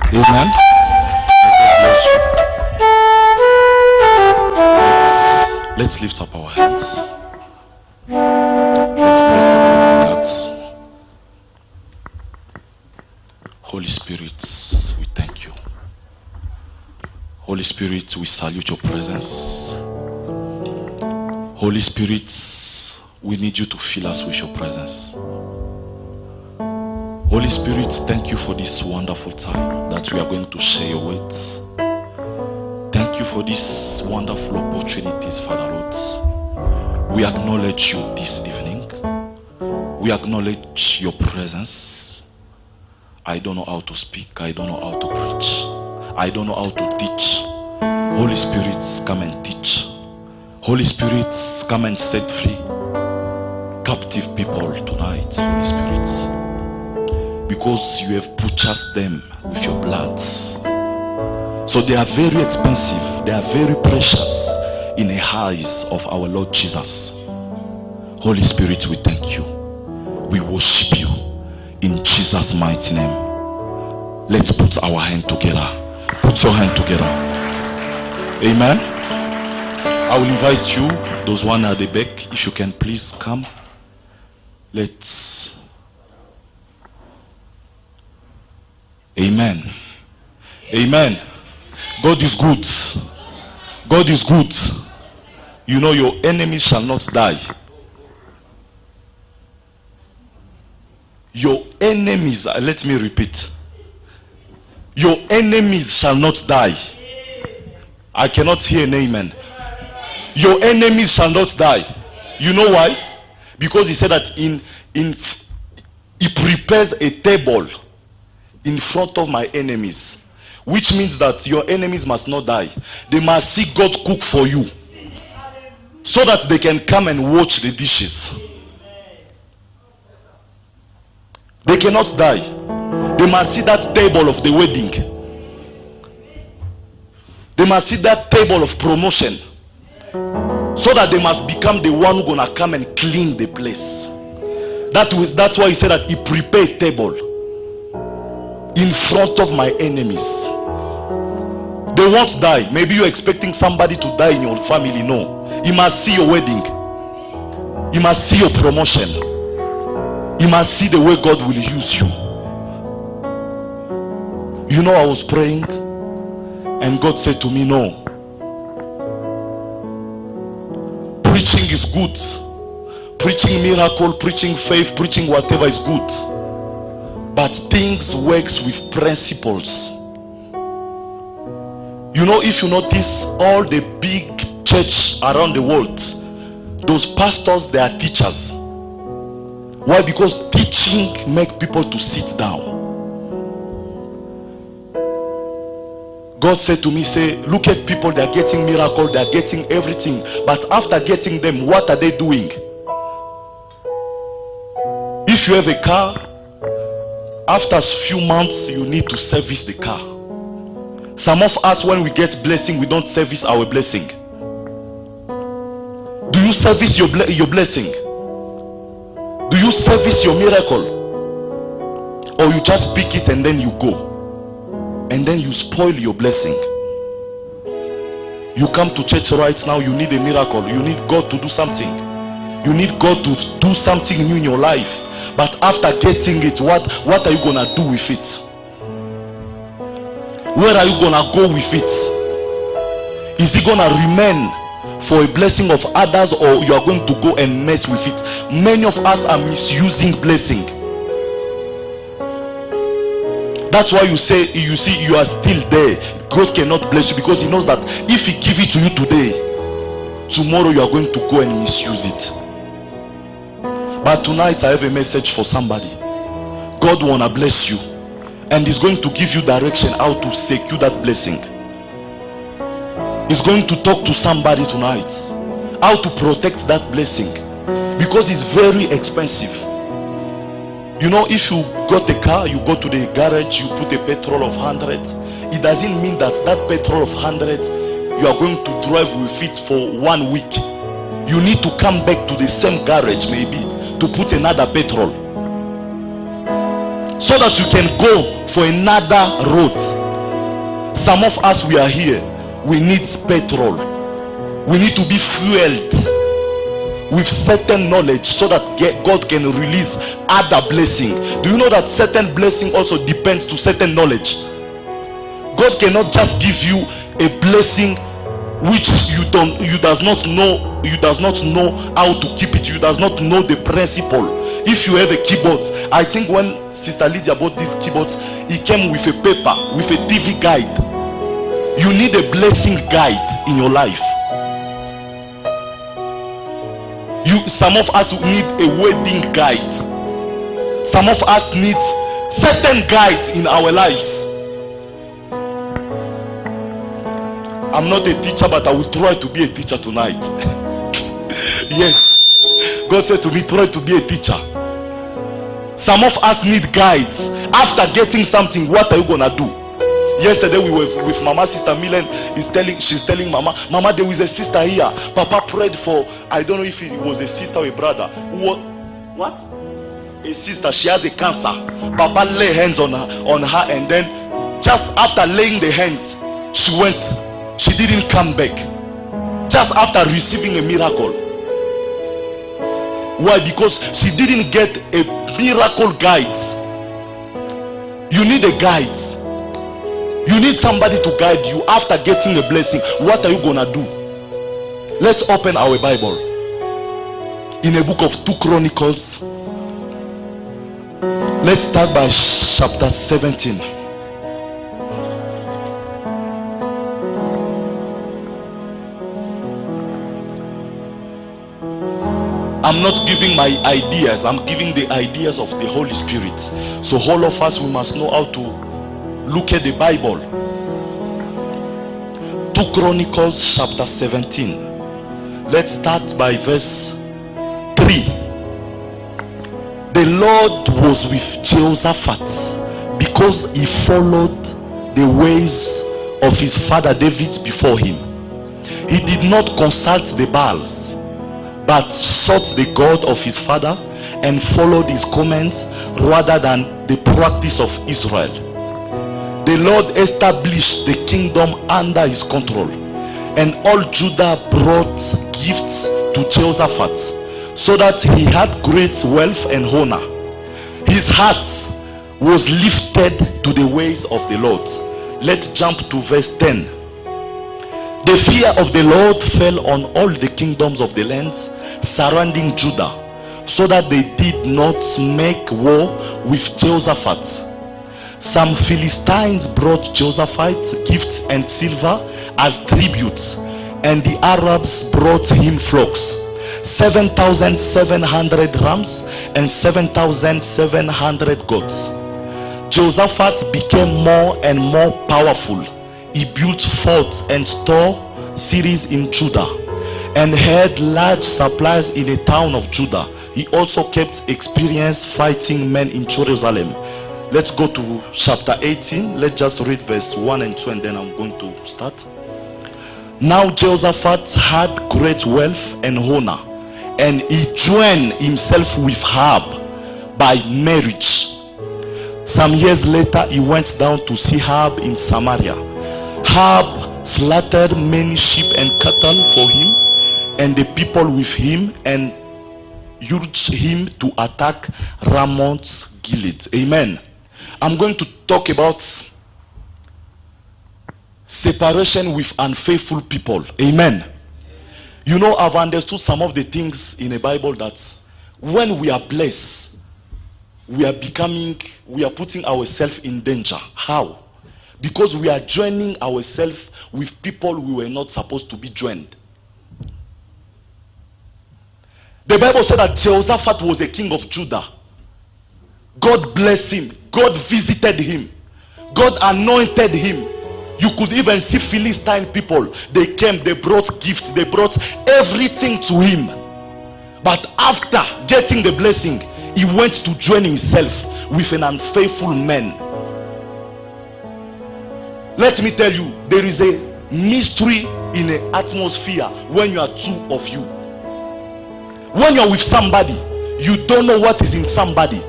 Amen. God bless you. Let's lift up our hands. Let's pray for our hearts. Holy Spirit, we thank you. Holy Spirit, we salute your presence. Holy Spirit, we need you to fill us with your presence. Holy Spirit, thank you for this wonderful time that we are going to share your words. Thank you for these wonderful opportunities, Father Lord. We acknowledge you this evening. We acknowledge your presence. I don't know how to speak. I don't know how to preach. I don't know how to teach. Holy Spirit, come and teach. Holy Spirit, come and set free captive people tonight, Holy Spirit. Because you have purchased them with your blood. So they are very expensive. They are very precious in the eyes of our Lord Jesus. Holy Spirit, we thank you. We worship you in Jesus' mighty name. Let's put our hand together. Put your hand together. Amen. I will invite you, those one at the back, if you can please come. Let's. Amen. Amen. God is good. God is good. You know your enemies shall not die. Your enemies, let me repeat. Your enemies shall not die. I cannot hear an amen. Your enemies shall not die. You know why? Because he said that he prepares a table in front of my enemies, which means that your enemies must not die. They must see God cook for you so that they can come and watch the dishes. They cannot die. They must see that table of the wedding. They must see that table of promotion, so that they must become the one who's gonna come and clean the place. That's why he said that he prepared a table in front of my enemies. They won't die. Maybe you're expecting somebody to die in your family. No. He must see your wedding. He must see your promotion. He must see the way God will use you. You know, I was praying and God said to me, no. Preaching is good. Preaching miracle, preaching faith, preaching whatever is good. But things works with principles. You know, if you notice all the big church around the world, those pastors, they are teachers. Why? Because teaching make people to sit down. God said to me, say, look at people, they are getting miracle, they are getting everything. But after getting them, what are they doing? If you have a car, after a few months, you need to service the car. Some of us, when we get blessing, we don't service our blessing. Do you service your blessing? Do you service your miracle? Or you just pick it and then you go? And then you spoil your blessing. You come to church right now, you need a miracle. You need God to do something. You need God to do something new in your life. But after getting it, what are you gonna do with it? Where are you gonna go with it? Is it gonna remain for a blessing of others, or you are going to go and mess with it? Many of us are misusing blessing. That's why you see you are still there. God cannot bless you because he knows that if he give it to you today, tomorrow you are going to go and misuse it. But tonight I have a message for somebody. God wanna bless you, and he's going to give you direction how to secure that blessing. He's going to talk to somebody tonight how to protect that blessing, because it's very expensive. You know, if you got a car, you go to the garage, you put a petrol of 100. It doesn't mean that petrol of 100 you are going to drive with it for 1 week. You need to come back to the same garage maybe to put another petrol. so that you can go for another road. Some of us, we are here, we need petrol, we need to be fueled with certain knowledge so that God can release other blessing. Do you know that certain blessing also depends to certain knowledge? God cannot just give you a blessing which you does not know how to keep it. You does not know the principle. If you have a keyboard, I think when Sister Lydia bought this keyboard, it came with a paper, with a TV guide. You need a blessing guide in your life. Some of us need a wedding guide. Some of us need certain guides in our lives. I'm not a teacher, but I will try to be a teacher tonight. Yes, God said to me, try to be a teacher. Some of us need guides. After getting something, what are you gonna do? Yesterday we were with Mama. Sister Milen she's telling Mama, there is a sister here. Papa prayed for, I don't know if it was a sister or a brother. What? A sister, she has a cancer. Papa lay hands on her, and then just after laying the hands, she went. She didn't come back. Just after receiving a miracle. Why? Because she didn't get a miracle guide. You need a guide. You need somebody to guide you after getting a blessing. What are you gonna do? Let's open our Bible in the book of 2 Chronicles. Let's start by chapter 17. I'm not giving my ideas, I'm giving the ideas of the Holy Spirit. So all of us, we must know how to look at the Bible. 2 Chronicles chapter 17. Let's start by verse 3. The Lord was with Jehoshaphat because he followed the ways of his father David before him. He did not consult the Baals, but sought the God of his father and followed his commands rather than the practice of Israel. The Lord established the kingdom under his control, and all Judah brought gifts to Jehoshaphat, so that he had great wealth and honor. His heart was lifted to the ways of the Lord. Let's jump to verse 10. The fear of the Lord fell on all the kingdoms of the lands surrounding Judah, so that they did not make war with Jehoshaphat. Some Philistines brought Jehoshaphat gifts and silver as tributes, and the Arabs brought him flocks, 7,700 rams and 7,700 goats. Jehoshaphat became more and more powerful. He built forts and store cities in Judah, and had large supplies in the town of Judah. He also kept experienced fighting men in Jerusalem. Let's go to chapter 18. Let's just read verse 1 and 2, and then I'm going to start. Now Jehoshaphat had great wealth and honor, and he joined himself with Ahab by marriage. Some years later, he went down to see Ahab in Samaria. Ahab slaughtered many sheep and cattle for him and the people with him, and urged him to attack Ramoth Gilead. Amen. I'm going to talk about separation with unfaithful people. Amen. You know, I've understood some of the things in the Bible that when we are blessed, we are putting ourselves in danger. How? Because we are joining ourselves with people we were not supposed to be joined. The Bible said that Jehoshaphat was a king of Judah. God blessed him. God visited him. God anointed him. You could even see Philistine people. They came, they brought gifts, they brought everything to him. But after getting the blessing, he went to join himself with an unfaithful man. Let me tell you, there is a mystery in the atmosphere when you are two of you. When you are with somebody, you don't know what is in somebody.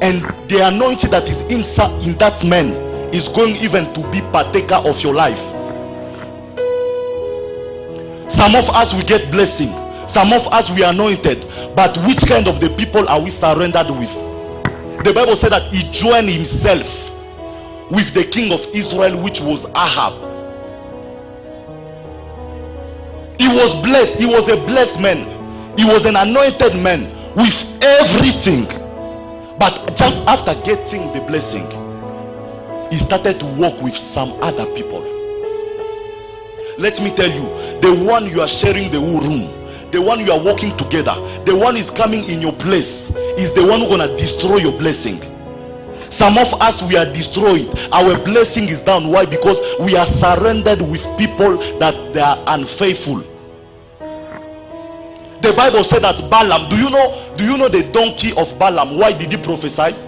and the anointing that is inside in that man is going even to be partaker of your life. Some of us we get blessing, some of us we are anointed, but which kind of the people are we surrendered with? The Bible said that he joined himself with the king of Israel, which was Ahab. He was blessed. He was a blessed man. He was an anointed man with everything. But just after getting the blessing, he started to walk with some other people. Let me tell you, the one you are sharing the whole room, the one you are working together, the one is coming in your place, is the one who's gonna destroy your blessing. Some of us, we are destroyed. Our blessing is down. Why? Because we are surrendered with people that they are unfaithful. The Bible said that Balaam, do you know the donkey of Balaam? Why did he prophesy?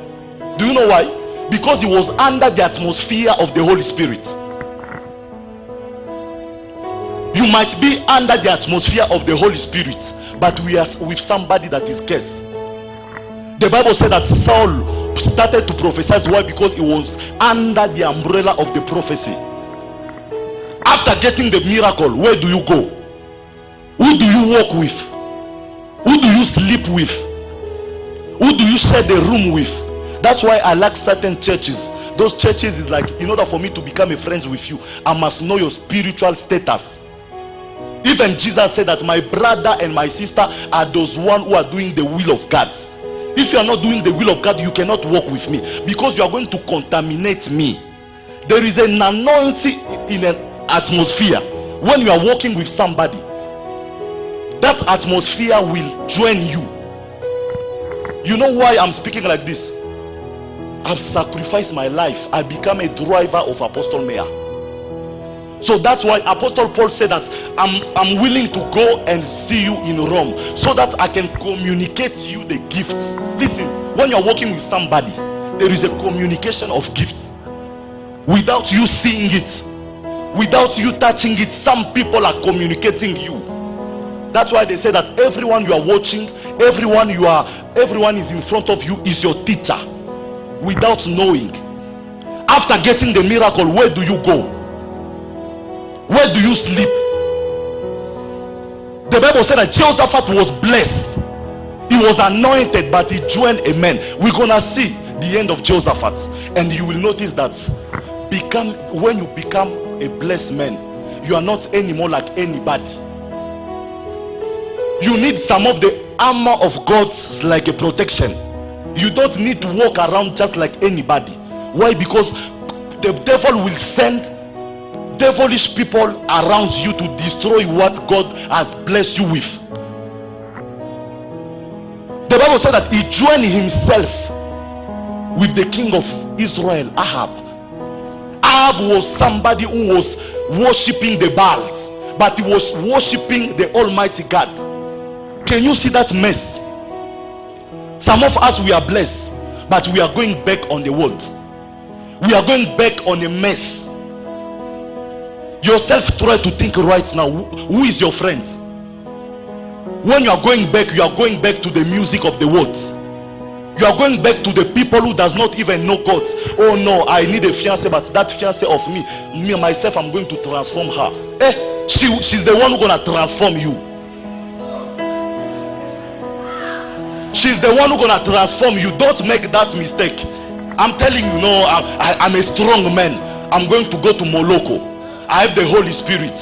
Do you know why? Because he was under the atmosphere of the Holy Spirit. You might be under the atmosphere of the Holy Spirit, but we are with somebody that is cursed. The Bible said that Saul started to prophesy. Why? Because he was under the umbrella of the prophecy. After getting the miracle, where do you go? Who do you walk with? Who do you sleep with? Who do you share the room with? That's why I like certain churches. Those churches is like, in order for me to become a friend with you, I must know your spiritual status. Even Jesus said that my brother and my sister are those one who are doing the will of God. If you are not doing the will of God, you cannot walk with me, because you are going to contaminate me. There is an anointing in an atmosphere. When you are walking with somebody, that atmosphere will join you. You know why I'm speaking like this? I've sacrificed my life. I become a driver of Apostle Mayor. So that's why Apostle Paul said that I'm willing to go and see you in Rome, so that I can communicate to you the gifts. Listen, when you're working with somebody, there is a communication of gifts. Without you seeing it, without you touching it, some people are communicating you. That's why they say that everyone you are watching, everyone is in front of you is your teacher, without knowing. After getting the miracle, where do you go? Where do you sleep? The Bible said that Jehoshaphat was blessed. He was anointed, but he joined a man. We're gonna see the end of Jehoshaphat, and you will notice that when you become a blessed man, you are not anymore like anybody. You need some of the armor of God like a protection. You don't need to walk around just like anybody. Why? Because the devil will send devilish people around you to destroy what God has blessed you with. The Bible said that he joined himself with the king of Israel, Ahab. Ahab was somebody who was worshiping the Baals, but he was worshiping the Almighty God. Can you see that mess? Some of us, we are blessed, but we are going back on the world. We are going back on a mess. Yourself, try to think right now. Who is your friend? When you are going back to the music of the world. You are going back to the people who does not even know God. Oh no, I need a fiancé, but that fiancé of me myself, I'm going to transform her. She's the one who's gonna transform you. She's the one who's gonna transform you. Don't make that mistake. I'm telling you, no, I'm a strong man. I'm going to go to Moloko. I have the Holy Spirit.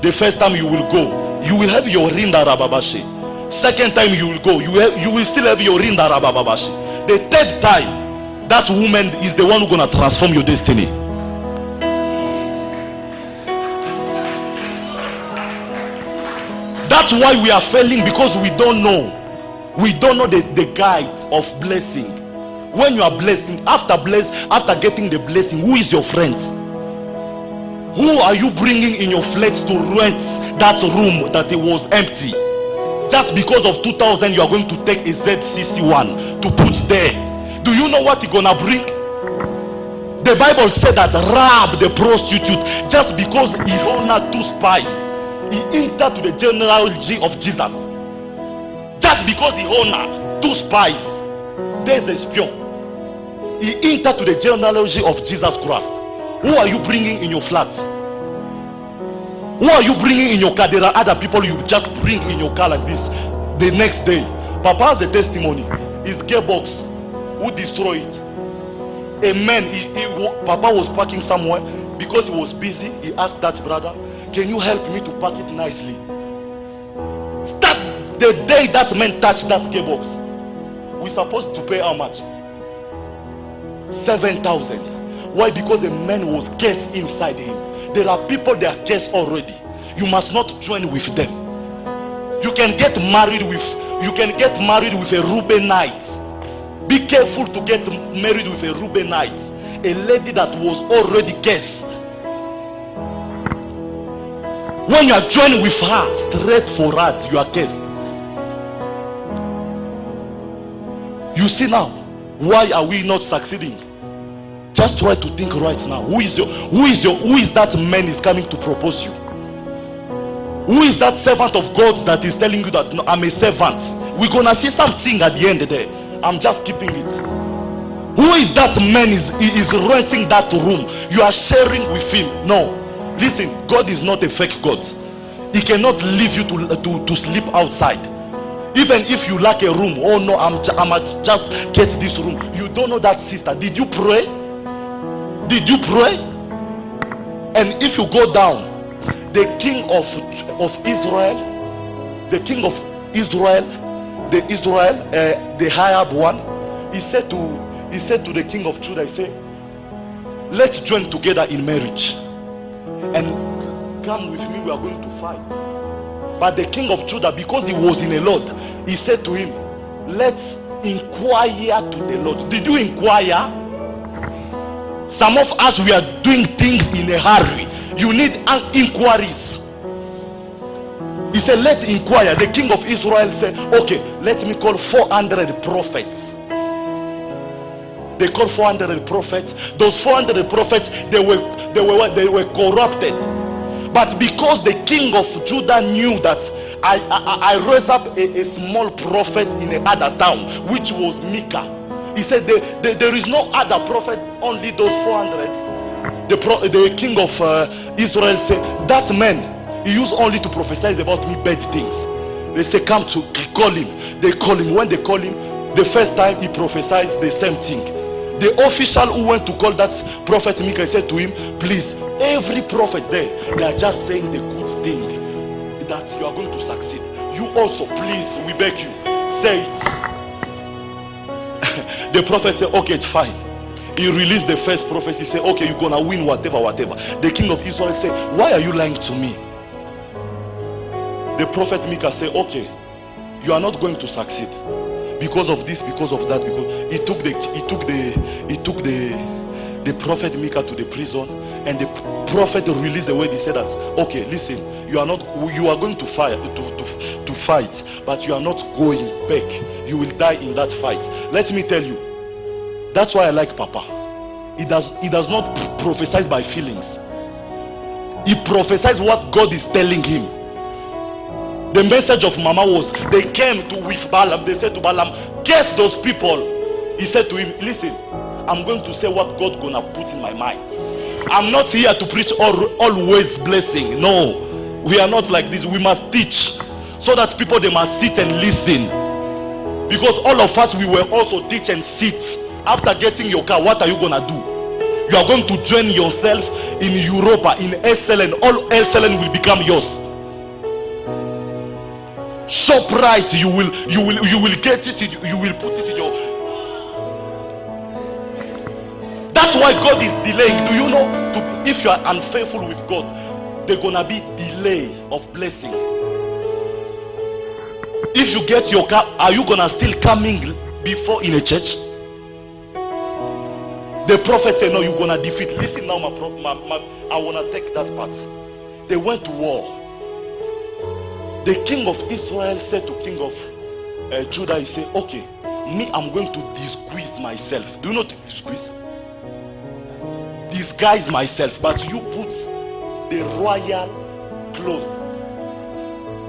The first time you will go, you will have your rinda rababashi. Second time you will go, you will still have your rinda rababashi. The third time, that woman is the one who's gonna transform your destiny. That's why we are failing, because we don't know. We don't know the guide of blessing. When you are blessing, after getting the blessing, who is your friend? Who are you bringing in your flat to rent that room that it was empty? Just because of 2,000, you are going to take a ZCC1 to put there. Do you know what you're gonna bring? The Bible said that Rahab the prostitute, just because he honored 2 spies, he entered to the genealogy of Jesus. Just because he honored 2 spies, there's a spion. He entered to the genealogy of Jesus Christ. Who are you bringing in your flat? Who are you bringing in your car? There are other people you just bring in your car like this. The next day, Papa has a testimony. His gearbox, who destroyed it? A man, Papa was parking somewhere. Because he was busy, he asked that brother, can you help me to park it nicely? Start the day that man touched that gearbox. We're supposed to pay how much? 7,000. Why? Because a man was cursed inside him. There are people that are cursed already. You must not join with them. You can get married with a Reubenite. Be careful to get married with a Reubenite, a lady that was already cursed. When you are joining with her, straight for her, you are cursed. You see now, why are we not succeeding? Just try to think right now. Who is that man is coming to propose you? Who is that servant of God that is telling you that, no, I'm a servant? We're gonna see something at the end there. I'm just keeping it. Who is that man is renting that room? You are sharing with him. No, listen, God is not a fake God. He cannot leave you to sleep outside. Even if you lack a room, oh no, I'm just get this room. You don't know that sister. Did you pray? Did you pray? And if you go down, the king of Israel, the king of Israel, the Ahab one, he said to the king of Judah, he said, let's join together in marriage and come with me, we are going to fight. But the king of Judah, because he was in a lot, he said to him, let's inquire to the Lord. Did you inquire? Some of us, we are doing things in a hurry. You need inquiries. He said, let's inquire. The king of Israel said, okay, let me call 400 prophets. They called 400 prophets. Those 400 prophets, they were corrupted. But because the king of Judah knew that I raised up a small prophet in another town, which was Micah. He said, there is no other prophet, only those 400. The king of Israel said, that man, he used only to prophesy about me bad things. They say, come to call him. They call him. When they call him, the first time he prophesies the same thing. The official who went to call that prophet Micah said to him, please, every prophet there, they are just saying the good thing, that you are going to succeed. You also, please, we beg you, say it. The prophet said, okay, it's fine. He released the first prophecy, said, okay, you're gonna win whatever. The king of Israel said, why are you lying to me? The prophet Micah said, okay, you are not going to succeed because of this, because of that. Because he took the prophet Micah to the prison, and the prophet released the word. He said that, okay, listen, you are going to fight, but you are not going back. You will die in that fight. Let me tell you, that's why I like Papa. He does not prophesy by feelings. He prophesies what God is telling him. The message of Mama was, they came with Balaam. They said to Balaam, curse those people. He said to him, listen, I'm going to say what God gonna put in my mind. I'm not here to preach always blessing. No, we are not like this. We must teach so that people, they must sit and listen. Because all of us, we will also teach and sit. After getting your car, what are you gonna do? You are going to join yourself in Europa, in SLN. All SLN will become yours. ShopRite, you will get this, you will put it in your. That's why God is delaying. Do you know? If you are unfaithful with God, there's gonna be delay of blessing. If you get your car, are you gonna still coming before in a church? The prophet said, no, you're gonna defeat. Listen now, I wanna take that part. They went to war. The king of Israel said to king of Judah, he said, okay, me, I'm going to disguise myself. Do you know what to disguise? Disguise myself, but you put the royal clothes.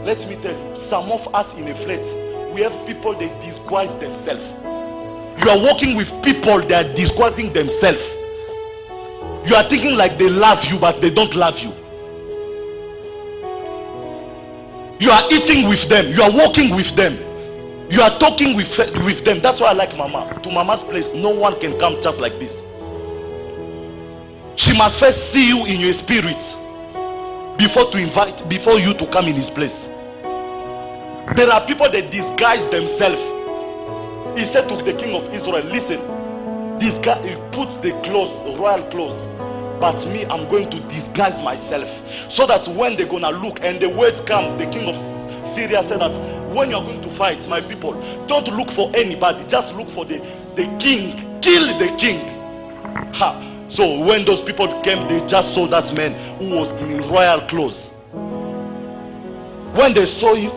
Let me tell you, some of us in a flat, we have people, they disguise themselves. You are working with people that are discussing themselves. You are thinking like they love you, but they don't love you. You are eating with them. You are walking with them. You are talking with them. That's why I like Mama. To Mama's place, no one can come just like this. She must first see you in your spirit before you to come in his place. There are people that disguise themselves. He said to the king of Israel, listen, this guy, he put the clothes, royal clothes, but me, I'm going to disguise myself, so that when they're gonna look and the words come, the king of Syria said that when you're going to fight my people, don't look for anybody, just look for the king, kill the king. So when those people came, they just saw that man who was in royal clothes. When they saw him,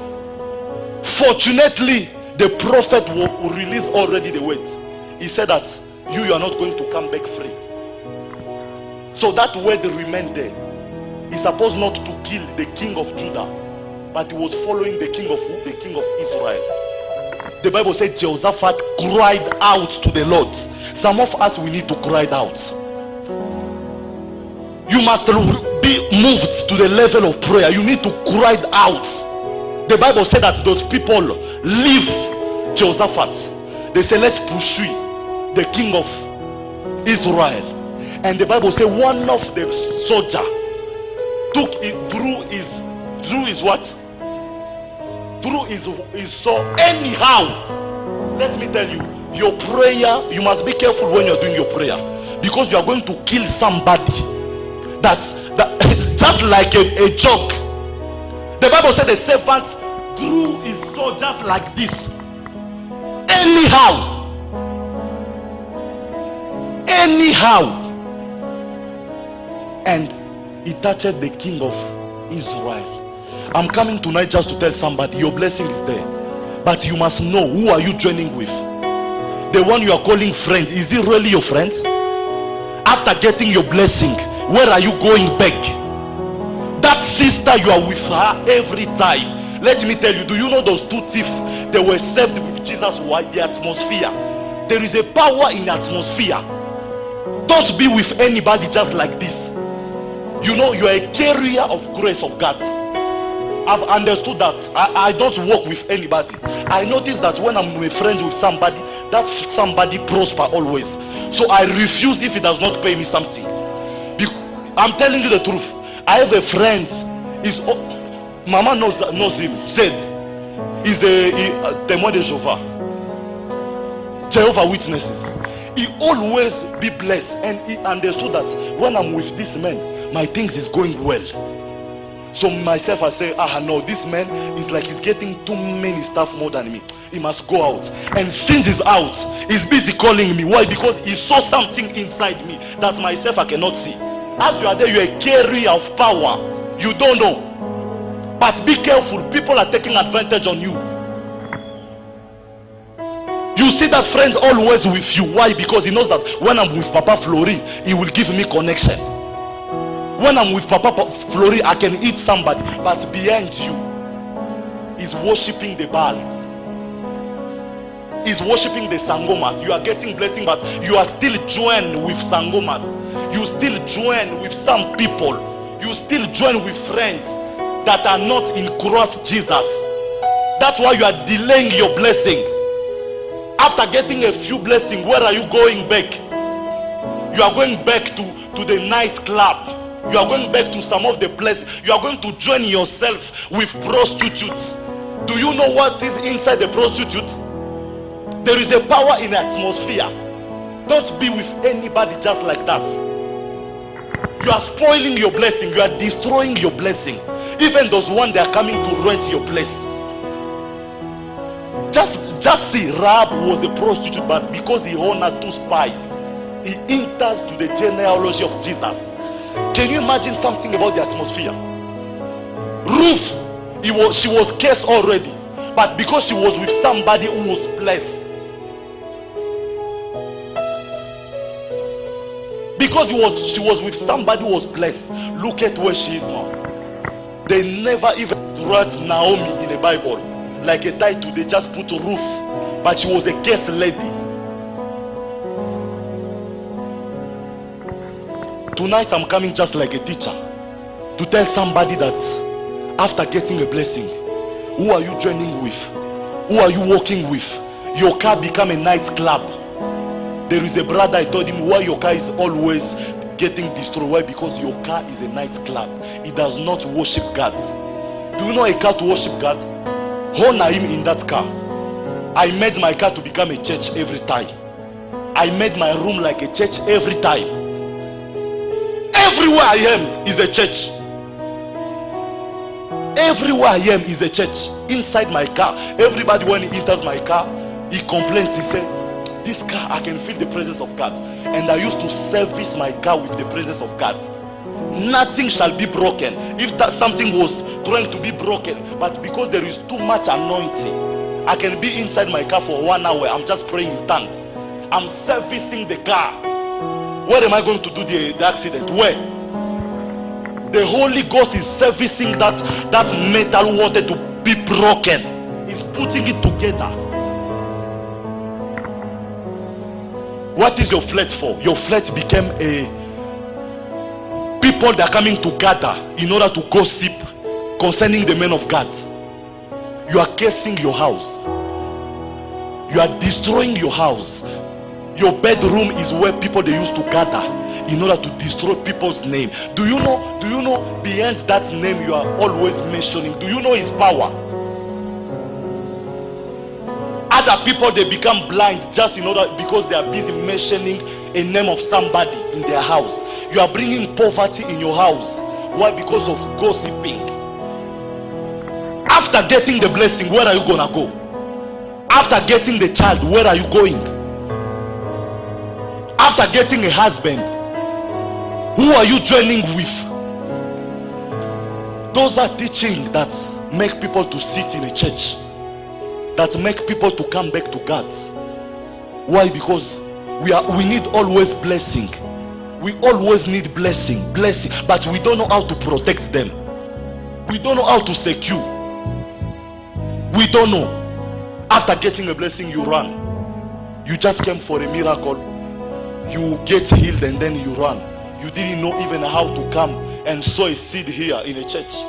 fortunately the prophet will release already the words. He said that you are not going to come back free. So that word remained there. He's supposed not to kill the king of Judah, but he was following the king of who? The king of Israel. The Bible said Jehoshaphat cried out to the Lord. Some of us, we need to cry out. You must be moved to the level of prayer. You need to cry out. The Bible said that those people leave Jehoshaphat. They say, let's pursue the king of Israel. And the Bible says one of the soldier took it through his what? Through his sword. Anyhow, let me tell you, your prayer, you must be careful when you're doing your prayer, because you are going to kill somebody. That's just like a joke. The Bible said the servant threw his sword just like this. Anyhow, and he touched the king of Israel. I'm coming tonight just to tell somebody your blessing is there, but you must know who are you joining with. The one you are calling friend, is he really your friend? After getting your blessing, where are you going back? That sister, you are with her every time. Let me tell you, do you know those two thieves? They were saved with Jesus. Why? The atmosphere. There is a power in the atmosphere. Don't be with anybody just like this. You know, you are a carrier of grace of God. I've understood that. I don't work with anybody. I notice that when I'm a friend with somebody, that somebody prosper always. So I refuse if he does not pay me something. I'm telling you the truth. I have a friend. Mama knows him. Zed. He's a témoin de Jehovah. Jehovah Witnesses. He always be blessed, and he understood that when I'm with this man, my things is going well. So myself, I say, no, this man is like he's getting too many stuff more than me. He must go out. And since he's out, he's busy calling me. Why? Because he saw something inside me that myself I cannot see. As you are there, you're a carrier of power. You don't know. But be careful. People are taking advantage on you. You see that friend's always with you. Why? Because he knows that when I'm with Papa Flori, he will give me connection. When I'm with Papa Flori, I can eat somebody. But behind you is worshiping the Baals. Is worshiping the Sangomas. You are getting blessing, but you are still joined with Sangomas. You still join with some people. You still join with friends that are not in Christ Jesus. That's why you are delaying your blessing. After getting a few blessings, where are you going back? You are going back to the nightclub. You are going back to some of the places. You are going to join yourself with prostitutes. Do you know what is inside the prostitute? There is a power in the atmosphere. Don't be with anybody just like that. You are spoiling your blessing. You are destroying your blessing. Even those ones that are coming to rent your place. Just see, Rahab was a prostitute, but because he honored two spies, he enters to the genealogy of Jesus. Can you imagine something about the atmosphere? Ruth, she was cursed already, but because she was with somebody who was blessed, because she was with somebody who was blessed, look at where she is now. They never even wrote Naomi in the Bible like a title. They just put Ruth, but she was a cursed lady. Tonight I'm coming just like a teacher to tell somebody that after getting a blessing, who are you joining with? Who are you walking with? Your car become a nightclub. There is a brother, I told him, why your car is always getting destroyed. Why? Because your car is a nightclub. It does not worship God. Do you know a car to worship God? Honor him in that car. I made my car to become a church every time. I made my room like a church every time. Everywhere I am is a church. Everywhere I am is a church. Inside my car, everybody when he enters my car, he complains. He said, this car, I can feel the presence of God. And I used to service my car with the presence of God. Nothing shall be broken. If that something was trying to be broken, but because there is too much anointing, I can be inside my car for 1 hour. I'm just praying in tongues. I'm servicing the car. Where am I going to do the accident? Where? The Holy Ghost is servicing that metal wanted to be broken. He's putting it together. What is your flesh for? Your flesh became a people that are coming to gather in order to gossip concerning the men of God. You are cursing your house. You are destroying your house. Your bedroom is where people they used to gather in order to destroy people's name. Do you know behind that name you are always mentioning, do you know his power? Other people, they become blind just in order because they are busy mentioning a name of somebody in their house. You are bringing poverty in your house. Why? Because of gossiping. After getting the blessing, where are you gonna go? After getting the child, where are you going? After getting a husband, who are you joining with? Those are teaching that make people to sit in a church, that make people to come back to God. Why? Because we need always blessing. We always need blessing, but we don't know how to protect them. We don't know how to secure. We don't know. After getting a blessing, you run. You just came for a miracle. You get healed and then you run. You didn't know even how to come and sow a seed here in a church.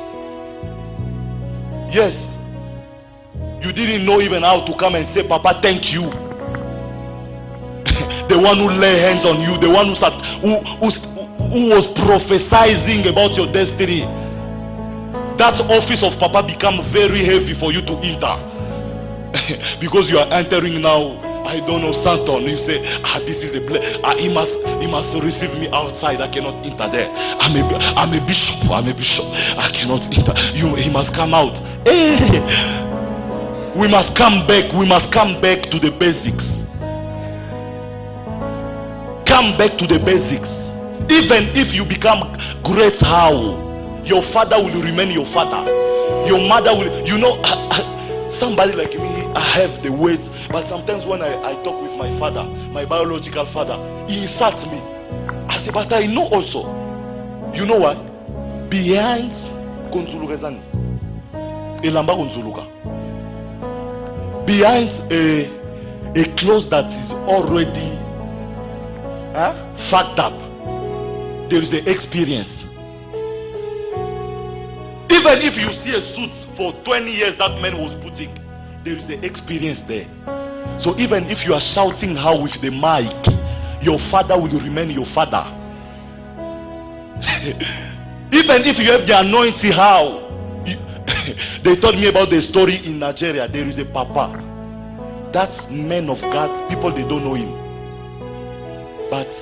Yes. You didn't know even how to come and say, Papa, thank you. The one who lay hands on you, the one who was prophesying about your destiny. That office of Papa become very heavy for you to enter. Because you are entering now, I don't know, Santon. You say, this is a he must receive me outside. I cannot enter there. I'm a bishop. I cannot enter. He must come out. Hey, we must come back. We must come back to the basics. Come back to the basics. Even if you become great, how? Your father will remain your father. Your mother will, somebody like me, I have the weight, but sometimes when I talk with my father, my biological father, he insults me. I say, but I know also. You know what? Behind Konzulukezani, Elamba Konzuluka, behind a clothes that is already fucked up, there is an experience. Even if you see a suit for 20 years that man was putting, there is an experience there. So even if you are shouting how with the mic, your father will remain your father. Even if you have the anointing, how? They told me about the story in Nigeria. There is a papa. That's man of God. People, they don't know him. But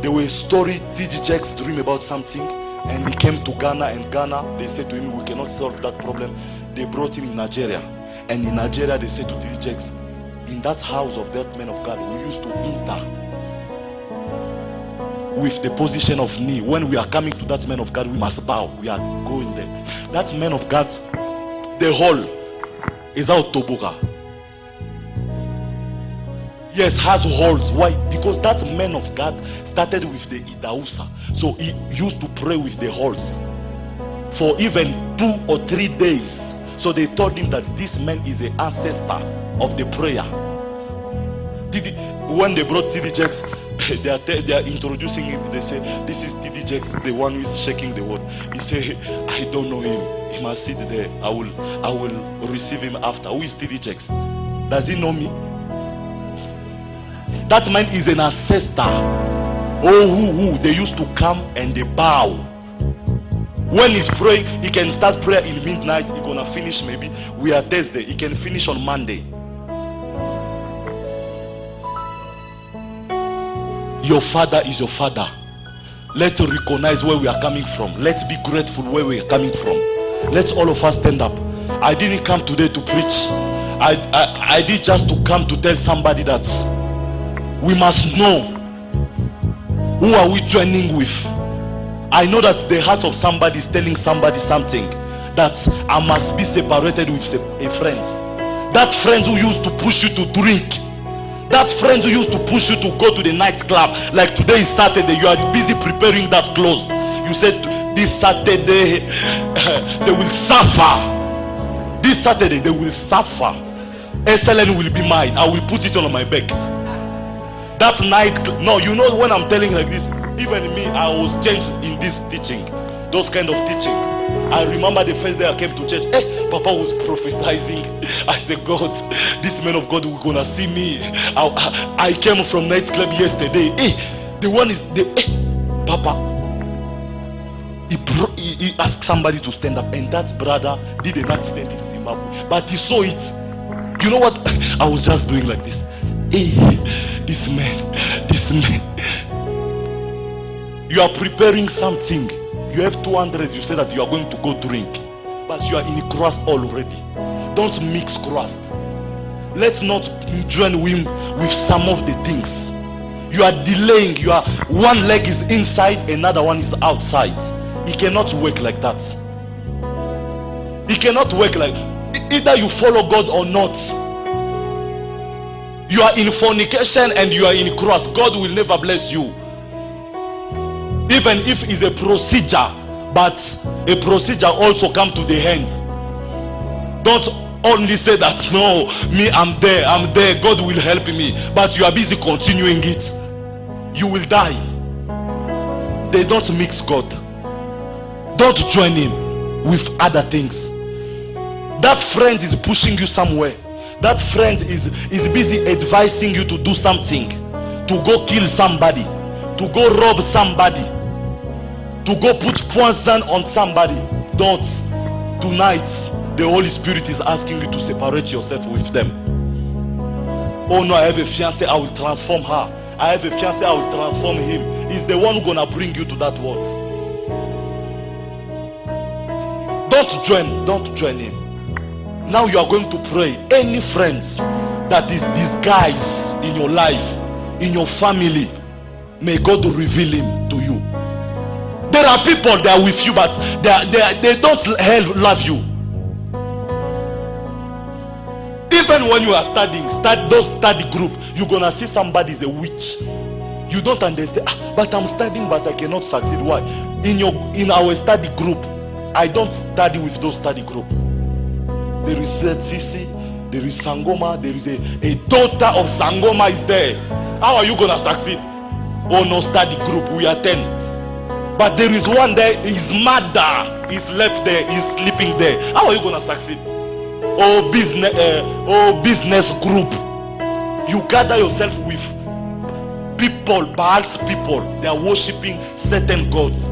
there was a story, TG Jakes dream about something. And he came to Ghana, and Ghana, they said to him, we cannot solve that problem. They brought him in Nigeria. And in Nigeria, they said to TG Jakes, in that house of that man of God, we used to enter with the position of knee. When we are coming to that man of God, we must bow. We are going there. That man of God, the hall is out Toboga. Yes, has halls. Why? Because that man of God started with the Idausa. So he used to pray with the halls for even 2 or 3 days. So they told him that this man is the ancestor of the prayer. When they brought TD Jakes, they are introducing him. They say, this is TD Jakes, the one who is shaking the world. He say, I don't know him. He must sit there. I will receive him after. Who is TD Jakes? Does he know me? That man is an ancestor. Oh, they used to come and they bow. When he's praying, he can start prayer in midnight. He's gonna finish maybe. We are Thursday. He can finish on Monday. Your father is your father. Let's recognize where we are coming from. Let's be grateful where we are coming from. Let's all of us stand up. I didn't come today to preach. I did just to come to tell somebody that we must know who are we joining with. I know that the heart of somebody is telling somebody something, that I must be separated with a friend. That friend who used to push you to drink. That friend who used to push you to go to the nightclub. Like today is Saturday, you are busy preparing that clothes. You said this Saturday they will suffer. This Saturday they will suffer. SLN will be mine. I will put it on my back. That night, no, you know when I'm telling like this, even me, I was changed in this teaching. Those kind of teaching. I remember the first day I came to church. Papa was prophesying. I said, God, this man of God will gonna see me. I came from nightclub yesterday. The one is the Papa. He asked somebody to stand up, and that brother did an accident in Zimbabwe, but he saw it. You know what? I was just doing like this. This man. You are preparing something. You have 200, you say that you are going to go drink, but you are in Christ already. Don't mix Christ. Let's not join him with some of the things. You are delaying. You are, one leg is inside, another one is outside. It cannot work like that. It cannot work like, either you follow God or not. You are in fornication and you are in cross. God will never bless you. Even if it's a procedure, but a procedure also come to the end. Don't only say that, no, me, I'm there, God will help me. But you are busy continuing it. You will die. They don't mix God. Don't join him with other things. That friend is pushing you somewhere. That friend is busy advising you to do something, to go kill somebody, to go rob somebody, to go put poison on somebody. Don't. Tonight, the Holy Spirit is asking you to separate yourself with them. Oh no, I have a fiancé, I will transform her. I have a fiancé, I will transform him. He's the one who's gonna bring you to that world. Don't join him. Now you are going to pray. Any friends that is disguised in your life, in your family, may God reveal him to you. There are people that are with you, but they don't love you. Even when you are studying, those study group, you're gonna see somebody is a witch. You don't understand. But I'm studying, but I cannot succeed. Why? In our study group, I don't study with those study group. There is Sisi, there is Sangoma, there is a daughter of Sangoma is there. How are you gonna succeed? Oh no, study group, we are 10. But there is one there, his mother is left there, is sleeping there. How are you gonna succeed? Oh business group. You gather yourself with people, Baal's people. They are worshiping certain gods.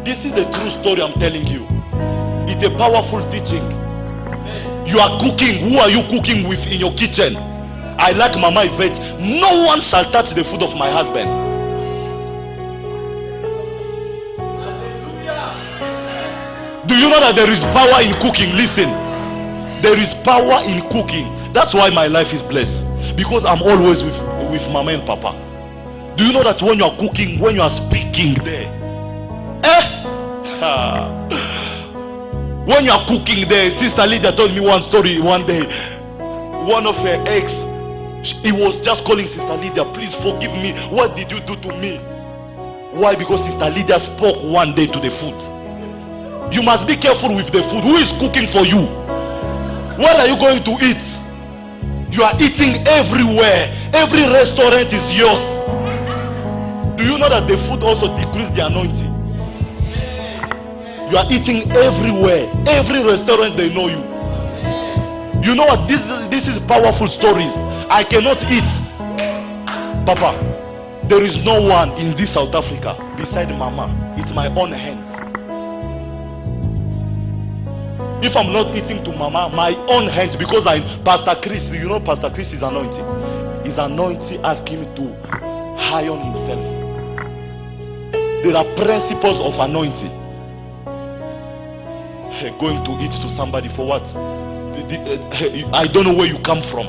This is a true story I'm telling you. It's a powerful teaching. You are cooking. Who are you cooking with in your kitchen? I like Mama Yvette. No one shall touch the food of my husband. Do you know that there is power in cooking? Listen. There is power in cooking. That's why my life is blessed. Because I'm always with Mama and Papa. Do you know that when you are cooking, when you are speaking there, when you are cooking there, Sister Lydia told me one story one day. One of her ex, he was just calling Sister Lydia, please forgive me. What did you do to me? Why? Because Sister Lydia spoke one day to the food. You must be careful with the food. Who is cooking for you? What are you going to eat? You are eating everywhere. Every restaurant is yours. Do you know that the food also decreases the anointing? You are eating everywhere. Every restaurant, they know you. You know what? This is powerful stories. I cannot eat. Papa, there is no one in this South Africa beside Mama. It's my own hands. If I'm not eating to Mama, my own hands, because Pastor Chris, you know Pastor Chris is anointing. His anointing asks him to high on himself. There are principles of anointing. Going to eat to somebody for what? I don't know where you come from.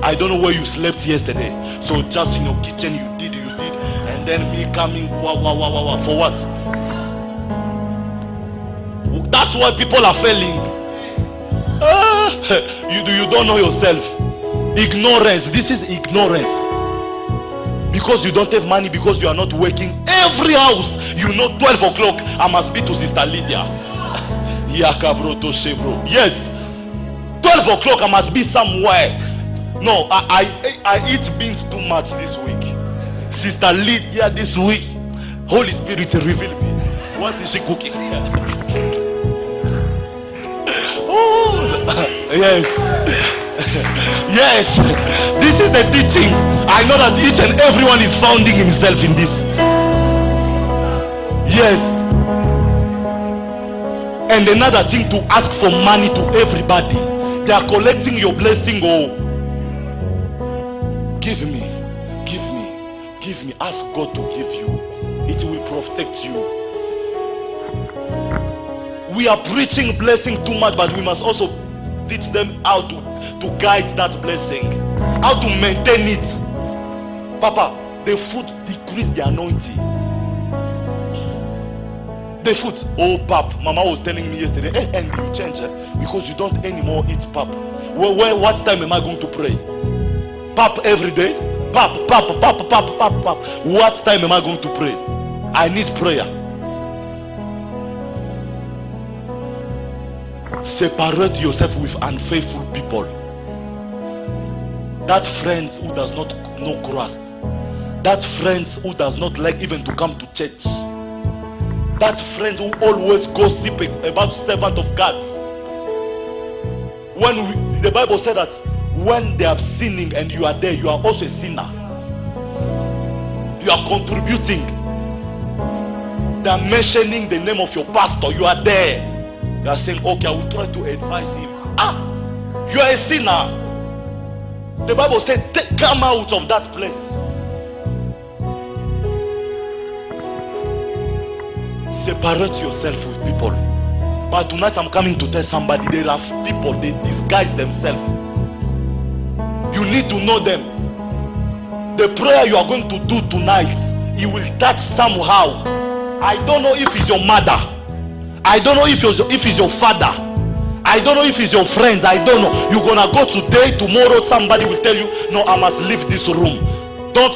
I don't know where you slept yesterday. So just in your kitchen you did. And then me coming, wow, for what? That's why people are failing. You don't know yourself. Ignorance. This is ignorance. Because you don't have money, because you are not working. Every house, you know, 12 o'clock, I must be to Sister Lydia. Yes. 12 o'clock, I must be somewhere. No, I eat beans too much this week. Sister Lydia this week, Holy Spirit reveal me. What is she cooking? Oh, yes. Yes. This is the teaching. I know that each and everyone is founding himself in this. Yes. And another thing, to ask for money to everybody. They are collecting your blessing. Oh, give me. Ask God to give you. It will protect you. We are preaching blessing too much, but we must also teach them how to guide that blessing, how to maintain it. Papa, the food decreased the anointing. The food. Oh, pap, Mama was telling me yesterday, and you change it because you don't anymore eat pap. What time am I going to pray? Pap every day? Pap. What time am I going to pray? I need prayer. Separate yourself with unfaithful people. That friends who does not know Christ. That friends who does not like even to come to church. That friend who always gossiping about servant of God. When the Bible said that when they are sinning and you are there, you are also a sinner. You are contributing. They are mentioning the name of your pastor. You are there. You are saying, okay, I will try to advise him. You are a sinner. The Bible said, come out of that place. Separate yourself with people. But tonight I'm coming to tell somebody, there are people, they disguise themselves. You need to know them. The prayer you are going to do tonight, it will touch somehow. I don't know if it's your mother. I don't know if it's your father. I don't know if it's your friends. I don't know. You're gonna go today, tomorrow somebody will tell you, no, I must leave this room. Don't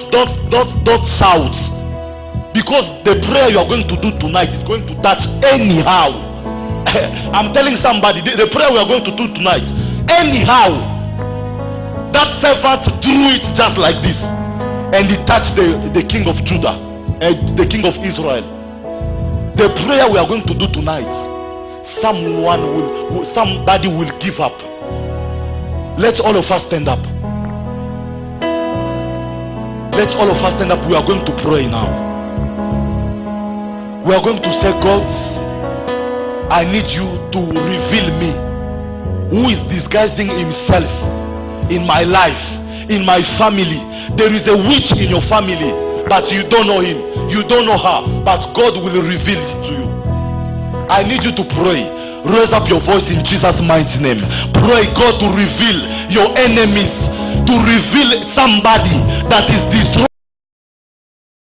shout. Because the prayer you are going to do tonight is going to touch anyhow. I'm telling somebody, the prayer we are going to do tonight, anyhow. That servant drew it just like this, and he touched the king of Judah and the king of Israel. The prayer we are going to do tonight, somebody will give up. Let all of us stand up. Let all of us stand up. We are going to pray now. We are going to say, God, I need you to reveal me who is disguising himself in my life, in my family. There is a witch in your family, but you don't know him, you don't know her, but God will reveal it to you. I need you to pray. Raise up your voice in Jesus' mighty name. Pray God to reveal your enemies, to reveal somebody that is destroying